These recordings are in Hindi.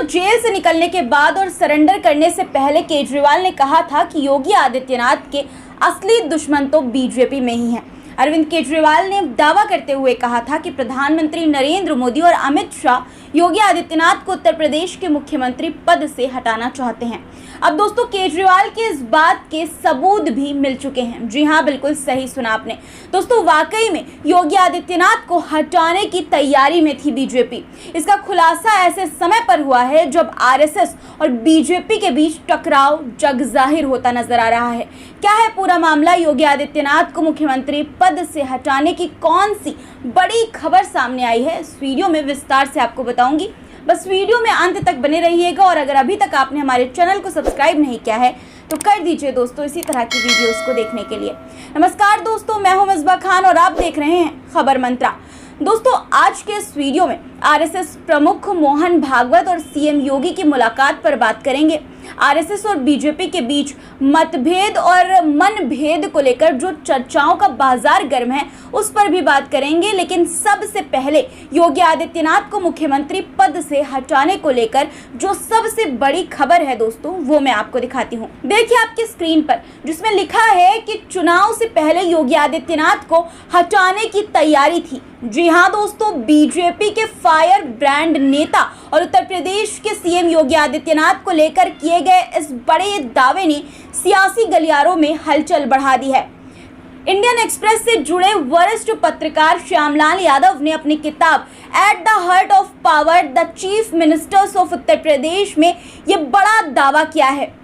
जेल से निकलने के बाद और सरेंडर करने से पहले केजरीवाल ने कहा था कि योगी आदित्यनाथ के असली दुश्मन तो बीजेपी में ही है। अरविंद केजरीवाल ने दावा करते हुए कहा था कि प्रधानमंत्री नरेंद्र मोदी और अमित शाह योगी आदित्यनाथ को उत्तर प्रदेश के मुख्यमंत्री पद से हटाना चाहते हैं। अब दोस्तों, केजरीवाल के इस बात के सबूत भी मिल चुके हैं। जी हाँ, बिल्कुल सही सुना आपने दोस्तों, वाकई में योगी आदित्यनाथ को हटाने की तैयारी में थी बीजेपी। इसका खुलासा ऐसे समय पर हुआ है जब आरएसएस और बीजेपी के बीच टकराव जगजाहिर होता नजर आ रहा है। क्या है पूरा मामला? योगी आदित्यनाथ को मुख्यमंत्री पद से हटाने की कौन सी बड़ी खबर सामने आई है, इस वीडियो में विस्तार से आपको बताऊंगी। बस वीडियो में अंत तक बने रहिएगा और अगर अभी तक आपने हमारे चैनल को सब्सक्राइब नहीं किया है तो कर दीजिए दोस्तों, इसी तरह की वीडियोस को देखने के लिए। नमस्कार दोस्तों, मैं हूं मिसबा खान और आप देख रहे हैं खबर मंत्रा। दोस्तों, आज के इस वीडियो में आरएसएस प्रमुख मोहन भागवत और सीएम योगी की मुलाकात पर बात करेंगे। आरएसएस और बीजेपी के बीच मतभेद और मनभेद को लेकर जो चर्चाओं का बाजार गर्म है उस पर भी बात करेंगे, लेकिन सबसे पहले योगी आदित्यनाथ को मुख्यमंत्री पद से हटाने को लेकर जो सबसे बड़ी खबर है दोस्तों, वो मैं आपको दिखाती हूँ। देखिए आपकी स्क्रीन पर, जिसमें लिखा है कि चुनाव से पहले योगी आदित्यनाथ को हटाने की तैयारी थी। जी हाँ दोस्तों, बीजेपी के फायर ब्रांड नेता और उत्तर प्रदेश के सीएम योगी आदित्यनाथ को लेकर किए गए इस बड़े दावे ने सियासी गलियारों में हलचल बढ़ा दी है। इंडियन एक्सप्रेस से जुड़े वरिष्ठ पत्रकार श्यामलाल यादव ने अपनी किताब at the heart of power the chief ministers of Uttar Pradesh में ये बड़ा दावा किया है।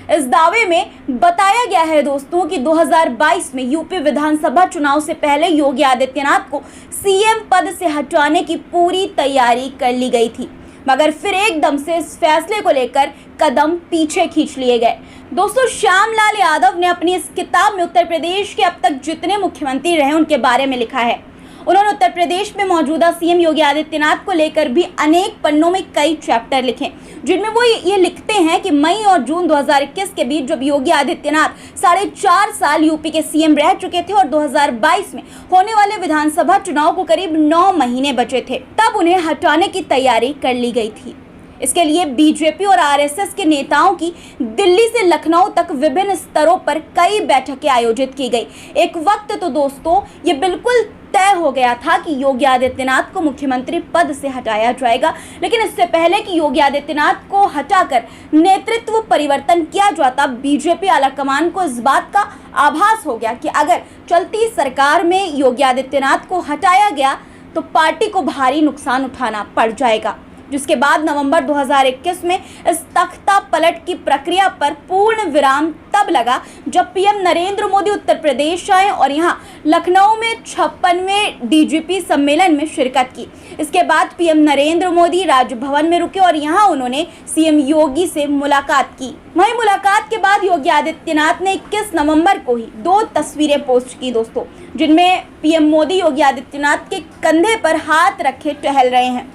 इस दावे में बताया गया है दोस्तों कि 2022 में यूपी विधानसभा चुनाव से पहले योगी आदित्यनाथ को सीएम पद से हटाने की पूरी तैयारी कर ली गई थी, मगर फिर एकदम से इस फैसले को लेकर कदम पीछे खींच लिए गए। दोस्तों, श्यामलाल यादव ने अपनी इस किताब में उत्तर प्रदेश के अब तक जितने मुख्यमंत्री रहे उनके बारे में लिखा है। उन्होंने उत्तर प्रदेश में मौजूदा सीएम योगी आदित्यनाथ को लेकर भी अनेक पन्नों में कई चैप्टर लिखे, जिनमें वो ये लिखते हैं कि मई और जून 2021 के बीच जब योगी आदित्यनाथ 4.5 साल यूपी के सीएम रह चुके थे और 2022 में होने वाले विधानसभा चुनाव को करीब 9 महीने बचे थे, तब उन्हें हटाने की तैयारी कर ली गई थी। इसके लिए बीजेपी और आरएसएस के नेताओं की दिल्ली से लखनऊ तक विभिन्न स्तरों पर कई बैठकें आयोजित की गई। एक वक्त तो दोस्तों ये बिल्कुल तय हो गया था कि योगी आदित्यनाथ को मुख्यमंत्री पद से हटाया जाएगा, लेकिन इससे पहले कि योगी आदित्यनाथ को हटाकर नेतृत्व परिवर्तन किया जाता, बीजेपी आलाकमान को इस बात का आभास हो गया कि अगर चलती सरकार में योगी आदित्यनाथ को हटाया गया तो पार्टी को भारी नुकसान उठाना पड़ जाएगा। जिसके बाद नवंबर 2021 में इस तख्ता पलट की प्रक्रिया पर पूर्ण विराम तब लगा जब पीएम नरेंद्र मोदी उत्तर प्रदेश आए और यहां लखनऊ में 56वें डीजीपी सम्मेलन में शिरकत की। इसके बाद पीएम नरेंद्र मोदी राजभवन में रुके और यहां उन्होंने सीएम योगी से मुलाकात की। वहीं मुलाकात के बाद योगी आदित्यनाथ ने 21 नवंबर को ही 2 तस्वीरें पोस्ट की दोस्तों, जिनमें पीएम मोदी योगी आदित्यनाथ के कंधे पर हाथ रखे टहल रहे हैं।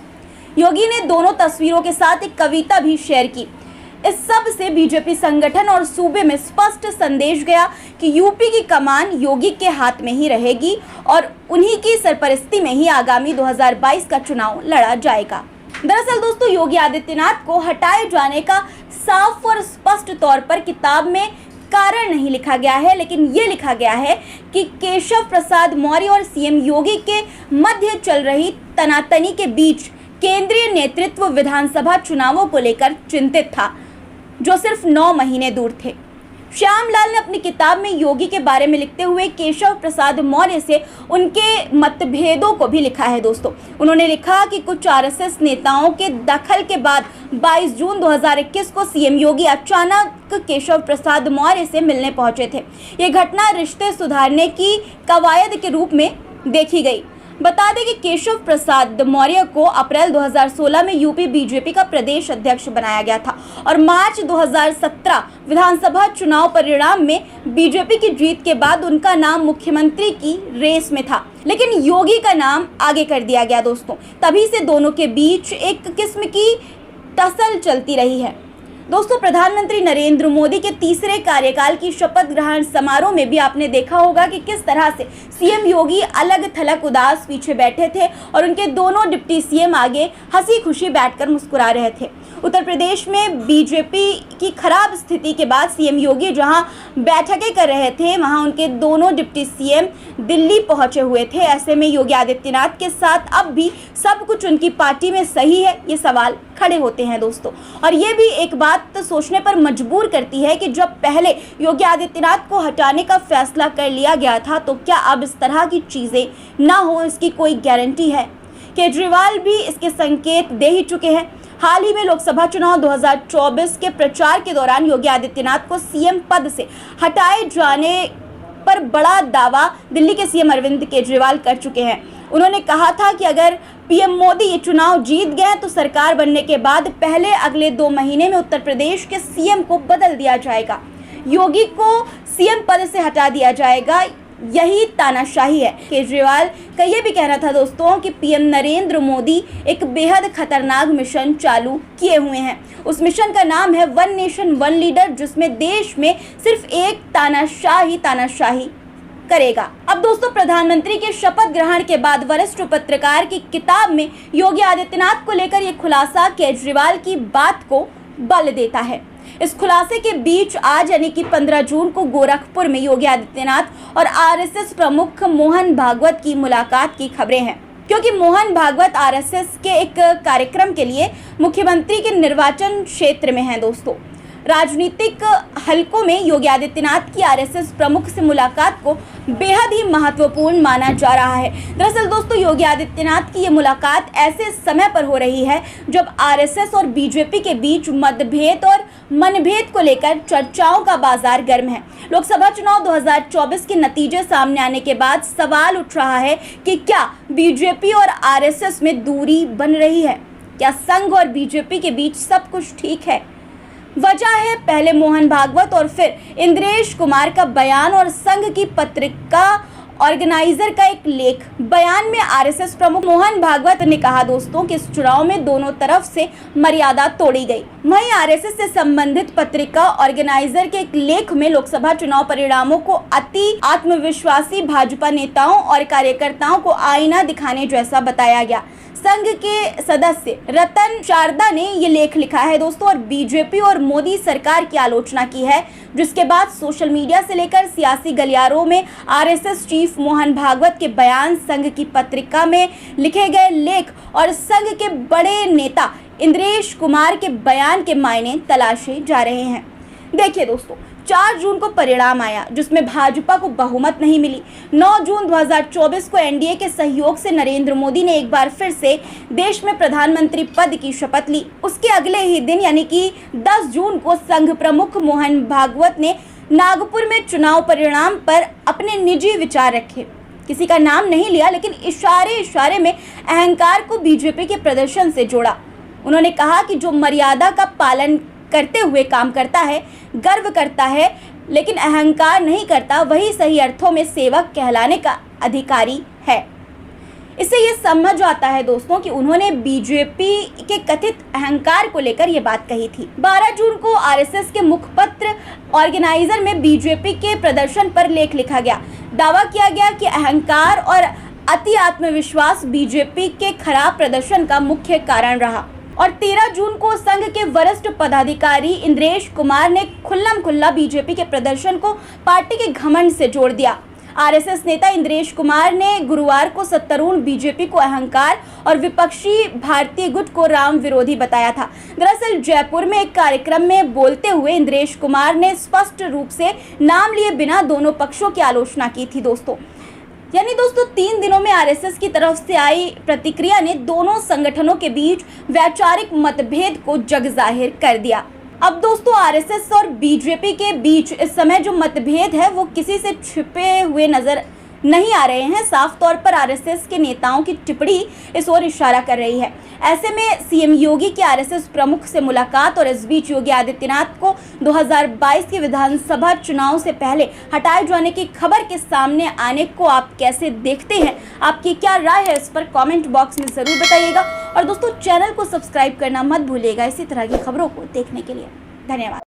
योगी ने दोनों तस्वीरों के साथ एक कविता भी शेयर की। इस सब से बीजेपी संगठन और सूबे में स्पष्ट संदेश गया कि यूपी की कमान योगी के हाथ में ही रहेगी और उन्हीं की सरपरस्ती में ही आगामी 2022 का चुनाव लड़ा जाएगा। दरअसल दोस्तों, योगी आदित्यनाथ को हटाए जाने का साफ और स्पष्ट तौर पर किताब में कारण नहीं लिखा गया है, लेकिन ये लिखा गया है कि केशव प्रसाद मौर्य और सीएम योगी के मध्य चल रही तनातनी के बीच केंद्रीय नेतृत्व विधानसभा चुनावों को लेकर चिंतित था, जो सिर्फ 9 महीने दूर थे। श्यामलाल ने अपनी किताब में योगी के बारे में लिखते हुए केशव प्रसाद मौर्य से उनके मतभेदों को भी लिखा है दोस्तों। उन्होंने लिखा कि कुछ आरएसएस नेताओं के दखल के बाद 22 जून 2021 को सीएम योगी अचानक केशव प्रसाद मौर्य से मिलने पहुंचे थे। ये घटना रिश्ते सुधारने की कवायद के रूप में देखी गई। बता दें कि केशव प्रसाद मौर्य को अप्रैल 2016 में यूपी बीजेपी का प्रदेश अध्यक्ष बनाया गया था और मार्च 2017 विधानसभा चुनाव परिणाम में बीजेपी की जीत के बाद उनका नाम मुख्यमंत्री की रेस में था, लेकिन योगी का नाम आगे कर दिया गया दोस्तों। तभी से दोनों के बीच एक किस्म की टसल चलती रही है। दोस्तों, प्रधानमंत्री नरेंद्र मोदी के तीसरे कार्यकाल की शपथ ग्रहण समारोह में भी आपने देखा होगा कि किस तरह से सीएम योगी अलग थलग उदास पीछे बैठे थे और उनके दोनों डिप्टी सीएम आगे हंसी खुशी बैठकर मुस्कुरा रहे थे। उत्तर प्रदेश में बीजेपी की खराब स्थिति के बाद सीएम योगी जहां बैठकें कर रहे थे, वहां उनके दोनों डिप्टी सीएम दिल्ली पहुंचे हुए थे। ऐसे में योगी आदित्यनाथ के साथ अब भी सब कुछ उनकी पार्टी में सही है, ये सवाल खड़े होते हैं दोस्तों। और ये भी एक बात तो सोचने पर मजबूर करती है कि जब पहले योगी आदित्यनाथ को हटाने का फैसला कर लिया गया था, तो क्या अब इस तरह की चीजें ना हो, इसकी कोई गारंटी है? केजरीवाल भी इसके संकेत दे ही चुके हैं। हाल ही में लोकसभा चुनाव 2024 के प्रचार के दौरान योगी आदित्यनाथ को सीएम पद से हटाए जाने पर बड़ा दावा दिल्ली के सीएम अरविंद केजरीवाल कर चुके हैं। उन्होंने कहा था कि अगर पीएम मोदी ये चुनाव जीत गए तो सरकार बनने के बाद पहले अगले 2 महीने में उत्तर प्रदेश के सीएम को बदल दिया जाएगा, योगी को सीएम पद से हटा दिया जाएगा। यही तानाशाही है। केजरीवाल का ये भी कहना था दोस्तों कि पीएम नरेंद्र मोदी एक बेहद खतरनाक मिशन चालू किए हुए हैं। उस मिशन का नाम है वन नेशन वन लीडर, जिसमें देश में सिर्फ एक तानाशाही करेगा। अब दोस्तों, प्रधानमंत्री के शपथ ग्रहण के बाद वरिष्ठ पत्रकार की किताब में योगी आदित्यनाथ को लेकर ये खुलासा केजरीवाल की बात को बल देता है। इस खुलासे के बीच आज यानी कि 15 जून को गोरखपुर में योगी आदित्यनाथ और आरएसएस प्रमुख मोहन भागवत की मुलाकात की खबरें हैं, क्योंकि मोहन भागवत आरएसएस के एक कार्यक्रम के लिए मुख्यमंत्री के निर्वाचन क्षेत्र में हैं दोस्तों। राजनीतिक हलकों में योगी आदित्यनाथ की आरएसएस प्रमुख से मुलाकात को बेहद ही महत्वपूर्ण माना जा रहा है। दरअसल दोस्तों, योगी आदित्यनाथ की ये मुलाकात ऐसे समय पर हो रही है जब आरएसएस और बीजेपी के बीच मतभेद और मनभेद को लेकर चर्चाओं का बाजार गर्म है। लोकसभा चुनाव 2024 के नतीजे सामने आने के बाद सवाल उठ रहा है कि क्या बीजेपी और आरएसएस में दूरी बन रही है? क्या संघ और बीजेपी के बीच सब कुछ ठीक है? वजह है पहले मोहन भागवत और फिर इंद्रेश कुमार का बयान और संघ की पत्रिका ऑर्गेनाइजर का एक लेख। बयान में आरएसएस प्रमुख मोहन भागवत ने कहा दोस्तों कि इस चुनाव में दोनों तरफ से मर्यादा तोड़ी गई। वहीं आरएसएस से संबंधित पत्रिका ऑर्गेनाइजर के एक लेख में लोकसभा चुनाव परिणामों को अति आत्मविश्वासी भाजपा नेताओं और कार्यकर्ताओं को आईना दिखाने जैसा बताया गया। संघ के सदस्य रतन शारदा ने ये लेख लिखा है दोस्तों और बीजेपी और मोदी सरकार की आलोचना की है, जिसके बाद सोशल मीडिया से लेकर सियासी गलियारों में आरएसएस चीफ मोहन भागवत के बयान, संघ की पत्रिका में लिखे गए लेख और संघ के बड़े नेता इंद्रेश कुमार के बयान के मायने तलाशे जा रहे हैं। देखिए दोस्तों, 4 जून को परिणाम आया जिसमें भाजपा को बहुमत नहीं मिली। 9 जून 2024 को एनडीए के सहयोग से नरेंद्र मोदी ने एक बार फिर से देश में प्रधानमंत्री पद की शपथ ली। उसके अगले ही दिन यानी कि 10 जून को संघ प्रमुख मोहन भागवत ने नागपुर में चुनाव परिणाम पर अपने निजी विचार रखे। किसी का नाम नहीं लिया, लेकिन इशारे में अहंकार को बीजेपी के प्रदर्शन से जोड़ा। उन्होंने कहा कि जो मर्यादा का पालन करते हुए काम करता है, गर्व करता है, लेकिन अहंकार नहीं करता, वही सही अर्थों में सेवक कहलाने का अधिकारी है। इससे ये समझ आता है दोस्तों कि उन्होंने बीजेपी के कथित अहंकार को लेकर ये बात कही थी। 12 जून को आरएसएस के मुखपत्र ऑर्गेनाइजर में बीजेपी के प्रदर्शन पर लेख लिखा गया। दावा किया गया कि अहंकार और अति आत्मविश्वास बीजेपी के खराब प्रदर्शन का मुख्य कारण रहा। और 13 जून को संघ के वरिष्ठ पदाधिकारी इंद्रेश कुमार ने खुल्लम-खुल्ला बीजेपी के प्रदर्शन को पार्टी के घमंड से जोड़ दिया। आरएसएस नेता इंद्रेश कुमार ने गुरुवार को सत्तारूढ़ बीजेपी को अहंकार और विपक्षी भारतीय गुट को राम विरोधी बताया था। दरअसल जयपुर में एक कार्यक्रम में बोलते हुए इंद्रेश कुमार ने स्पष्ट रूप से नाम लिए बिना दोनों पक्षों की आलोचना की थी दोस्तों। यानी दोस्तों 3 दिनों में आरएसएस की तरफ से आई प्रतिक्रिया ने दोनों संगठनों के बीच वैचारिक मतभेद को जगजाहिर कर दिया। अब दोस्तों आरएसएस और बीजेपी के बीच इस समय जो मतभेद है वो किसी से छिपे हुए नजर नहीं आ रहे हैं। साफ तौर पर आरएसएस के नेताओं की टिप्पणी इस ओर इशारा कर रही है। ऐसे में सीएम योगी की आरएसएस प्रमुख से मुलाकात और इस बीच योगी आदित्यनाथ को 2022 के विधानसभा चुनाव से पहले हटाए जाने की खबर के सामने आने को आप कैसे देखते हैं? आपकी क्या राय है इस पर कमेंट बॉक्स में जरूर बताइएगा। और दोस्तों चैनल को सब्सक्राइब करना मत भूलिएगा इसी तरह की खबरों को देखने के लिए। धन्यवाद।